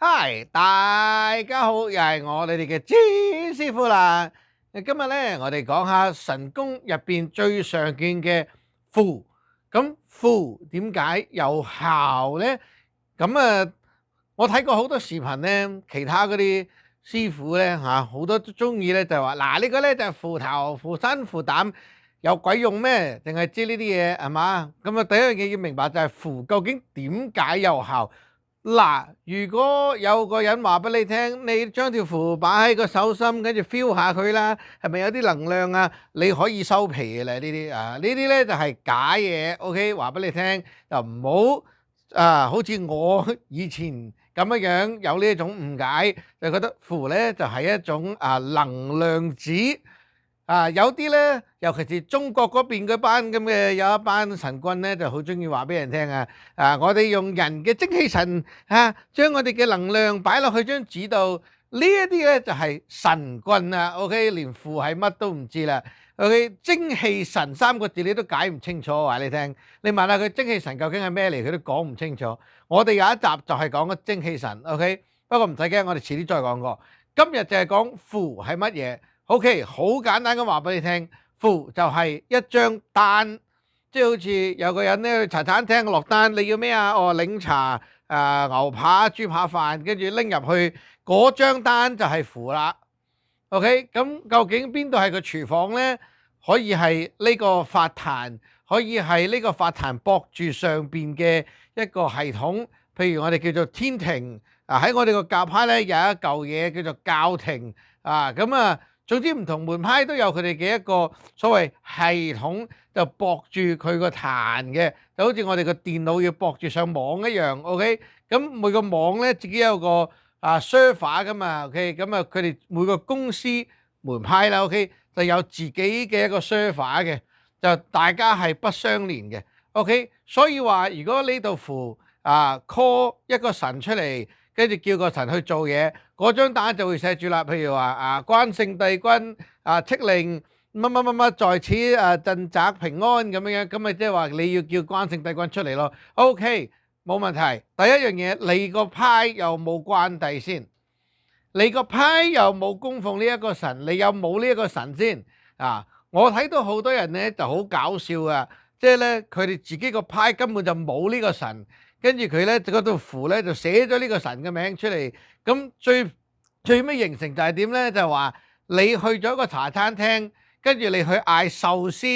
嗨，大家好，又係我哋嘅詹師傅啦。今日咧，我哋講下神功入邊最常見嘅符。咁符點解有效咧？我睇過好多視頻咧，其他嗰啲師傅咧好多都中意咧就話嗱，呢個咧就係符頭、符身、符膽，有鬼用咩？淨係知呢啲嘢係嘛？咁啊，第一樣嘢要明白就係符究竟點解有效？嗱，如果有個人話俾你聽，你將條符擺喺個手心，跟住 feel 下佢啦，係咪有啲能量啊？你可以收皮嘅啦，呢啲咧就係假嘢。OK，話俾你聽就唔好好似我以前咁樣有呢一種誤解，就覺得符咧就係一種能量紙。有啲咧，尤其是中國嗰邊嗰班咁嘅，有一班神棍咧，就好中意話俾人聽我哋用人嘅精氣神將我哋嘅能量擺落去張紙度，呢一啲咧就係神棍啦。OK，連符係乜都唔知啦。OK，精氣神三個字你都解唔清楚，話你聽。你問下佢精氣神究竟係咩嚟，佢都講唔清楚。我哋有一集就係講個精氣神。OK，不過唔使驚，我哋遲啲再講過。今日就係講符係乜嘢。OK，好簡單咁話俾你聽，符就係一張單，即係好似有個人咧去茶餐廳落單，你要咩啊？哦，檸茶、牛扒、豬扒飯，跟住拎入去嗰張單就係符啦。OK，咁究竟邊度係個廚房呢？可以係呢個法壇，可以係呢個法壇駁住上邊嘅一個系統，譬如我哋叫做天庭喺我哋個教派咧有一嚿嘢叫做教廷總之唔同門派都有佢哋嘅一個所謂系統，就駁住佢個壇嘅，就好似我哋個電腦要駁住上網一樣。OK，咁每個網咧自己有個server 噶嘛。OK，咁佢哋每個公司門派啦，OK 就有自己嘅一個 server 嘅，就大家係不相連嘅。OK，所以話如果呢度符call 一個神出嚟，跟住叫個神去做嘢，嗰張單就會寫住啦。譬如話關聖帝君敕令乜乜乜乜在此鎮宅平安咁樣，咁咪即係話你要叫關聖帝君出嚟咯。OK，冇問題。第一樣嘢，你個派有冇關帝先？你個派有冇供奉呢一個神？你有冇呢一個神先？我睇到好多人咧就好搞笑啊，即係咧佢哋自己個派根本就冇呢個神。跟住佢咧嗰度符咧就寫咗呢個神嘅名出嚟，咁最尾形成就係點咧？就係話你去咗個茶餐廳，跟住你去嗌壽司，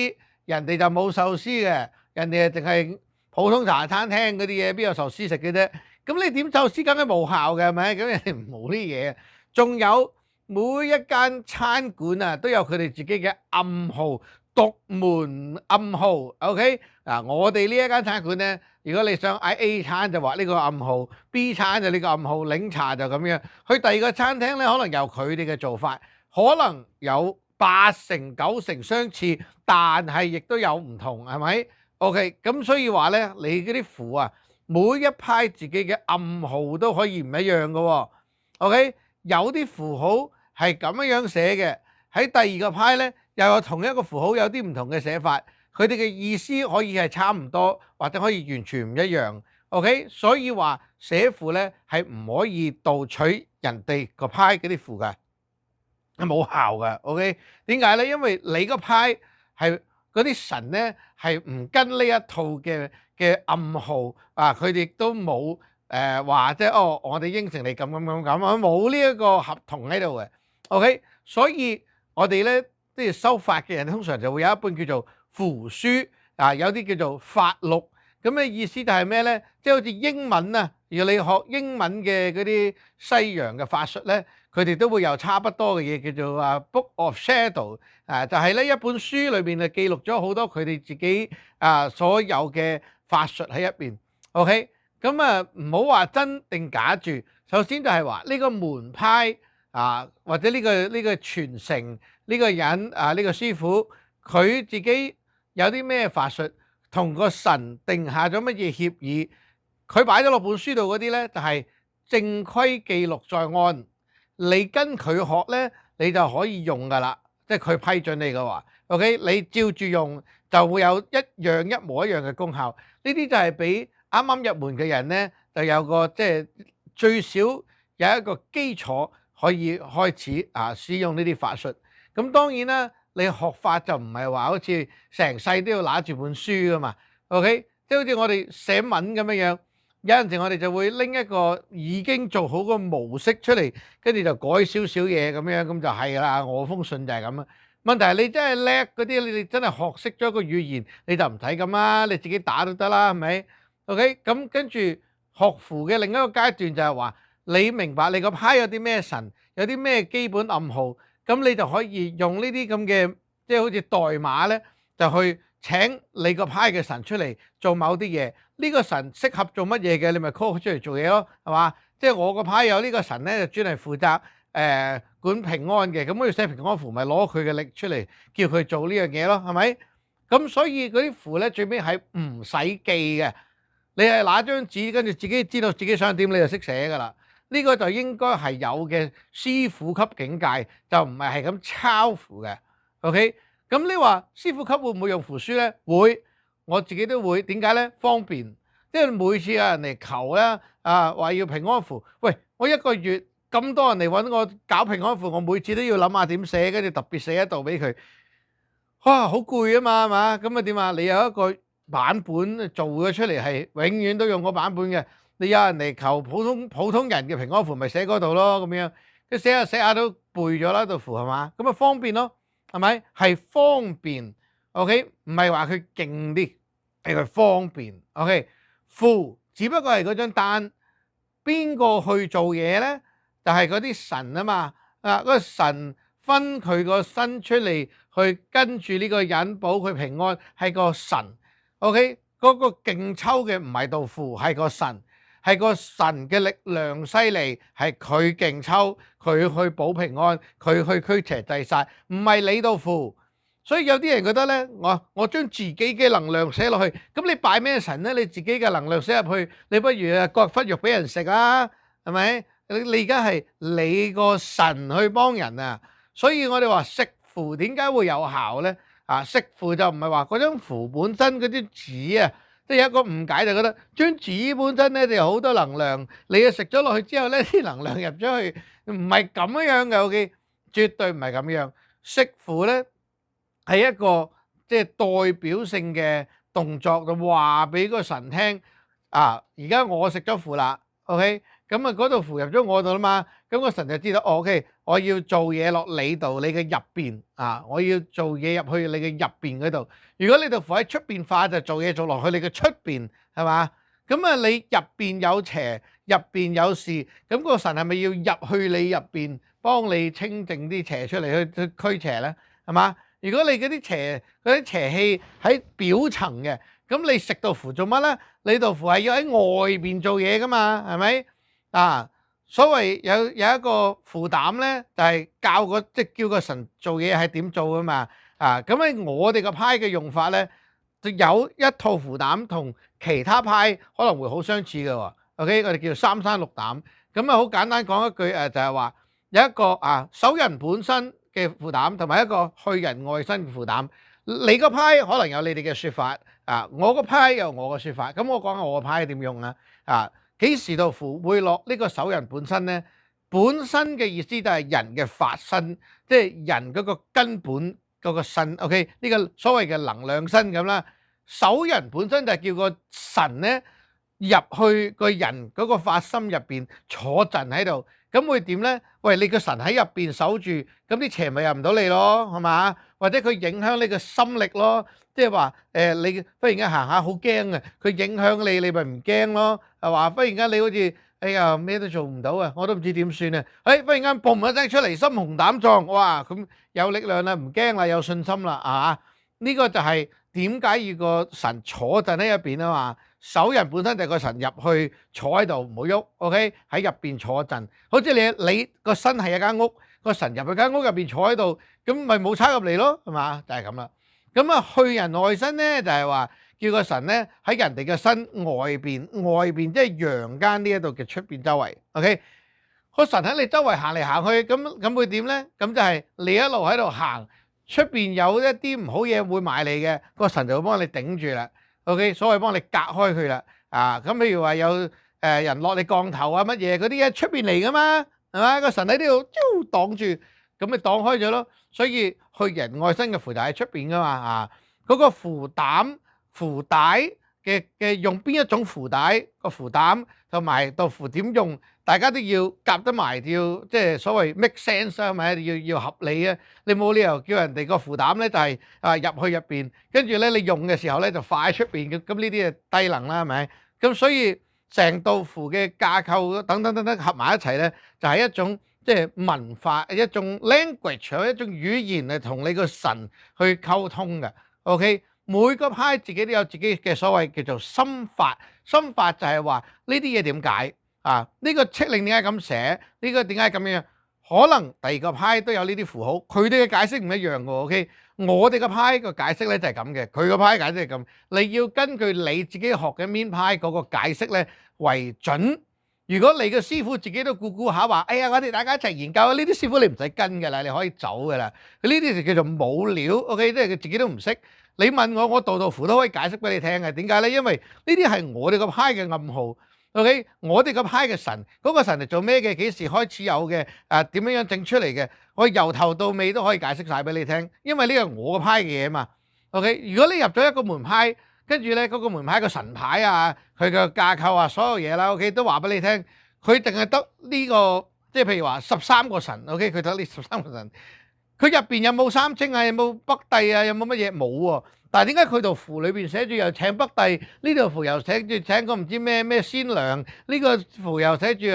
人哋就冇壽司嘅，人哋淨係普通茶餐廳嗰啲嘢，邊有壽司食嘅啫？咁你點壽司梗係無效嘅，係咪？咁人哋冇啲嘢，仲有每一間餐館都有佢哋自己嘅暗號。獨門暗號 ，OK 我哋呢一間餐館咧，如果你想嗌 A 餐就話呢個暗號，B 餐就呢個暗號，檸茶就咁樣。去第二個餐廳咧，可能有佢哋嘅做法，可能有8成9成相似，但係亦都有唔同，係咪？OK，咁所以話咧，你嗰啲符每一派自己嘅暗號都可以唔一樣嘅喎。OK，有啲符號係咁樣寫嘅，喺第二個派咧。又有同一個符號有啲唔同嘅寫法，佢哋嘅意思可以係差唔多，或者可以完全唔一樣。OK，所以話寫符咧係唔可以盜取人哋個派嗰啲符嘅，係冇效嘅。OK，點解咧？因為你個派係嗰啲神咧係唔跟呢一套嘅暗號佢哋都冇話即係我哋應承你咁，冇呢一個合同喺度嘅。OK，所以我哋咧。即係修法嘅人，通常就會有一本叫做符書有啲叫做法錄。咁嘅意思就係咩咧？即係好似英文如果你學英文嘅嗰啲西洋嘅法術咧，佢哋都會有差不多嘅嘢，叫做Book of Shadow 就係呢一本書裏邊就記錄咗好多佢哋自己所有嘅法術喺入邊。OK，咁唔好話真定假住。首先就係話呢個門派或者呢個傳承。呢個人呢個師傅佢自己有啲咩法術，同個神定下咗乜嘢協議，佢擺咗落本書度嗰啲咧就係正規記錄在案，你跟佢學咧你就可以用噶啦，即係佢批准你嘅話 OK， 你照住用就會有一模一樣嘅功效。呢啲就係俾啱啱入門嘅人咧就有個即係最少有一個基礎可以開始使用呢啲法術。咁當然啦，你學法就唔係話好似成世都要拿住本書噶嘛。OK，即係好似我哋寫文咁樣，有陣時我哋就會拎一個已經做好個模式出嚟，跟住就改少少嘢咁樣，咁就係啦。我封信就係咁啊。問題係你真係叻嗰啲，你哋真係學識咗個語言，你就唔睇咁啦，你自己打都得啦，係咪？OK，咁跟住學符嘅另一個階段就係話，你明白你個派有啲咩神，有啲咩基本暗號，咁你就可以用呢啲咁嘅，即係好似代碼咧，就去請你個派嘅神出嚟做某啲嘢。呢個神適合做乜嘢嘅，你咪 call 佢出嚟做嘢咯，係嘛？即係我個派有呢個神咧，就專係負責管平安嘅，咁我要寫平安符，咪攞佢嘅力出嚟，叫佢做呢樣嘢咯，係咪？咁所以嗰啲符咧，最尾係唔使記嘅，你係拿張紙，跟住自己知道自己想點，你就識寫噶啦。呢個就應該係有嘅師傅級境界，就唔係咁抄符嘅。OK，咁你話師傅級會唔會用符書咧？會，我自己都會。點解咧？方便，即係每次有人嚟求咧，話要平安符，喂，我一個月咁多人嚟揾我搞平安符，我每次都要諗下點寫，跟住特別寫一道俾佢，哇，好攰啊嘛，係嘛？咁啊點啊？你有一個版本做咗出嚟係永遠都用個版本嘅，你有人嚟求普通人嘅平安符，咪寫嗰度咯，咁樣，佢寫下寫下都背咗啦，道符係嘛？咁啊方便咯，係咪？係方便 ，OK，唔係話佢勁啲，係佢方便 ，OK，符只不過係嗰張單，邊個去做嘢咧？就係嗰啲神啊嘛，嗰個神分佢個身出嚟去跟住呢個人保佢平安，係個神。OK，嗰個勁抽嘅唔係道符，係個神，係個神嘅力量犀利，係佢勁抽，佢去保平安，佢去驅邪制煞，唔係你道符。所以有啲人覺得咧，我將自己嘅能量寫落去，咁你拜咩神咧？你自己嘅能量寫入去，你不如割忽肉俾人食啊，係咪？你而家係你個神去幫人啊，所以我哋話食符點解會有效咧？食符就唔係話嗰張符本身嗰啲紙啊，即係有一個誤解就覺得張紙本身咧就有好多能量，你啊食咗落去之後咧啲能量入咗去，唔係咁樣嘅，OK，絕對唔係咁樣。食符咧係一個即係代表性嘅動作，就話俾個神聽而家我食咗符啦，OK。咁啊，嗰度符入咗我度啦嘛，咁個神就知道，OK，我要做嘢落你度，你嘅入邊我要做嘢入去你嘅入邊嗰度。如果你度符喺出邊化，就做嘢做落去你嘅出邊，係嘛？咁啊，你入邊有邪，入邊有事，咁個神係咪要入去你入邊，幫你清淨啲邪出嚟去驅邪咧？係嘛？如果你嗰啲邪氣喺表層嘅，咁你食到符做乜咧？你道符係要喺外邊做嘢噶嘛，係咪？所謂有一個符膽咧，就係即係叫個神做嘢係點做噶嘛。咁喺我哋個派嘅用法咧，就有一套符膽同其他派可能會好相似嘅喎。OK，我哋叫三山六膽。咁啊，好簡單講一句就係話有一個守人本身嘅符膽，同埋一個去人外身嘅符膽。你個派可能有你哋嘅説法，我個派有我嘅説法。咁我講下我個派點用啊。幾時道符會落呢個守人本身咧？本身嘅意思就係人嘅法身，即係人嗰個根本嗰個身。OK，呢個所謂嘅能量身咁啦。守人本身就係叫個神咧入去個人嗰個法心入邊坐陣喺度，咁會點咧？喂，你個神喺入邊守住，咁啲邪咪入唔到你咯，係嘛？或者佢影響你個心力咯。即係話你忽然間行下好驚啊，佢影響你，你咪唔驚咯，係嘛？忽然間你好似哎呀咩都做唔到啊，我都唔知點算啊！忽然間嘣一聲出嚟，心雄膽壯，哇！咁有力量啦，唔驚啦，有信心啦，呢個就係點解要個神坐陣喺入邊啊嘛？守人本身就係個神入去坐喺度唔好喐 ，OK， 喺入邊坐陣，好似你個身係一間屋，個神入去間屋入邊坐喺度，咁咪冇差入嚟咯，係嘛？就係咁啦。咁去人外身咧，就係話叫個神咧喺人哋嘅身外邊即係陽間呢一度嘅出邊周圍 ，OK，個神喺你周圍行嚟行去，咁會點咧？咁就係你一路喺度行，出邊有一啲唔好嘢會埋嚟嘅，個神就會幫你頂住啦。OK，所謂幫你隔開佢啦。咁譬如話有人落你降頭啊乜嘢嗰啲喺出邊嚟噶嘛，係嘛？個神喺呢度擋住，咁咪擋開咗咯。所以去人愛身嘅符就喺出邊噶嘛啊！嗰個符膽符帶嘅用邊一種符帶個符膽同埋道符點用，大家都要夾得埋，要即係所謂 make sense 啊，係咪？要合理啊！你冇理由叫人哋個符膽咧就係入去入邊，跟住咧你用嘅時候咧就快喺出邊嘅，咁呢啲係低能啦，係咪？咁所以成道符嘅架構等等等等合埋一齊咧，就係一種即係文化一種 language 一種語言嚟同你個神去溝通嘅。OK，每個派自己都有自己嘅所謂叫做心法，心法就係話呢啲嘢點解啊？呢個敕令點解咁寫？呢個點解咁樣？可能第二個派都有呢啲符號，佢哋嘅解釋唔一樣嘅。OK，我哋個派個解釋咧就係咁嘅，佢個派解釋係咁。你要根據你自己學嘅邊派嗰個解釋咧為準。如果你個師傅自己都估下話，哎呀，我哋大家一齊研究呢啲師傅你唔使跟㗎啦，你可以走㗎啦。呢啲就叫做冇料。OK，即係佢自己都唔識。你問我道符都可以解釋俾你聽嘅。點解咧？因為呢啲係我哋個派嘅暗號。OK，我哋個派嘅神，嗰個神係做咩嘅？幾時開始有嘅？點樣整出嚟嘅？我由頭到尾都可以解釋晒俾你聽，因為呢個係我個派嘅嘢嘛。OK，如果你入咗一個門派，跟住咧嗰個門派個神牌啊，佢嘅架構啊，所有嘢啦，OK 都話俾你聽，佢淨係得呢個，即係譬如話13個神，OK 佢得呢13個神。佢入邊有冇三清啊？有冇北帝啊？有冇乜嘢？冇喎。但係點解佢度符裏邊寫住又請北帝？呢度符又寫住請個唔知咩咩先娘？呢個符又寫住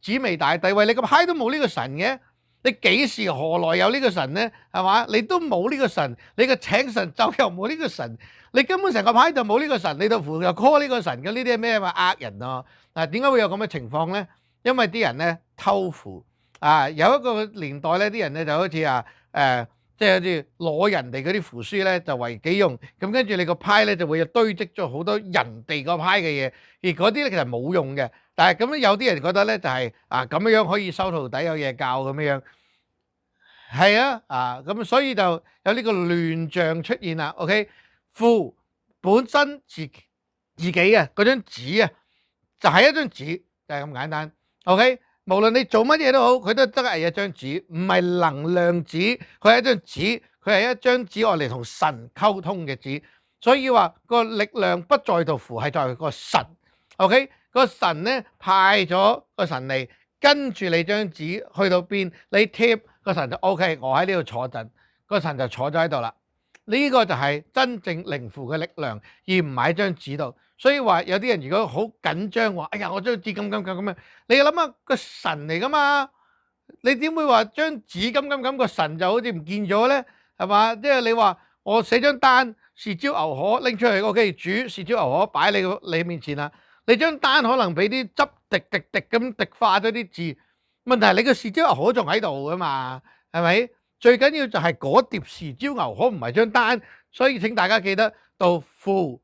紫微大帝。喂，你個派都冇呢個神嘅，你幾時何來有呢個神呢？係嘛？你都冇呢個神，你個請神就又冇呢個神，你根本成個派就冇呢個神，你度符又 call 呢個神嘅，呢啲係咩嘛？呃人啊！嗱，點解會有咁嘅情況呢？因為啲人咧偷符啊！有一個年代咧，啲人咧就好似即係好似攞人哋嗰啲符書咧就為己用，咁跟住你個派咧就會堆積咗好多人哋個派嘅嘢，而嗰啲咧其實冇用嘅。但係咁樣有啲人覺得咧就係咁樣可以收徒弟有嘢教咁樣，係咁所以就有呢個亂象出現啦。OK，符本身自己嗰張紙就係一張紙，就係咁簡單。OK。無論你做乜嘢都好，佢都得係一張紙，唔係能量紙，佢係一張紙，佢係一張紙愛嚟同神溝通嘅紙。所以話個力量不在度符，係在個神。OK，個神咧派咗個神嚟跟住你張紙去到邊，你貼個神就 OK，我喺呢度坐陣，個神就坐咗喺度啦。呢個就係真正靈符嘅力量，而唔係喺張紙度。所以話有啲人如果好緊張話，哎呀，我張紙咁樣，你諗下個神嚟噶嘛？你點會話張紙咁個神就好似唔見咗咧？係嘛？即係你話我寫張單，豉椒牛河拎出嚟，OK，煮豉椒牛河擺你面前啦。你張單可能俾啲汁滴咁滴化咗啲字，問題係你個豉椒牛河仲喺度噶嘛？係咪？最緊要就係嗰碟豉椒牛河唔係張單，所以請大家記得道符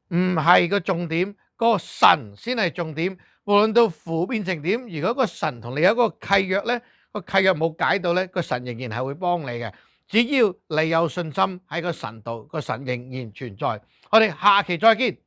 唔係個重點，個神先係重點。無論道符變成點，如果個神同你有一個契約咧，個契約冇解到咧，個神仍然係會幫你嘅。只要你有信心喺個神度，個神仍然存在。我哋下期再見。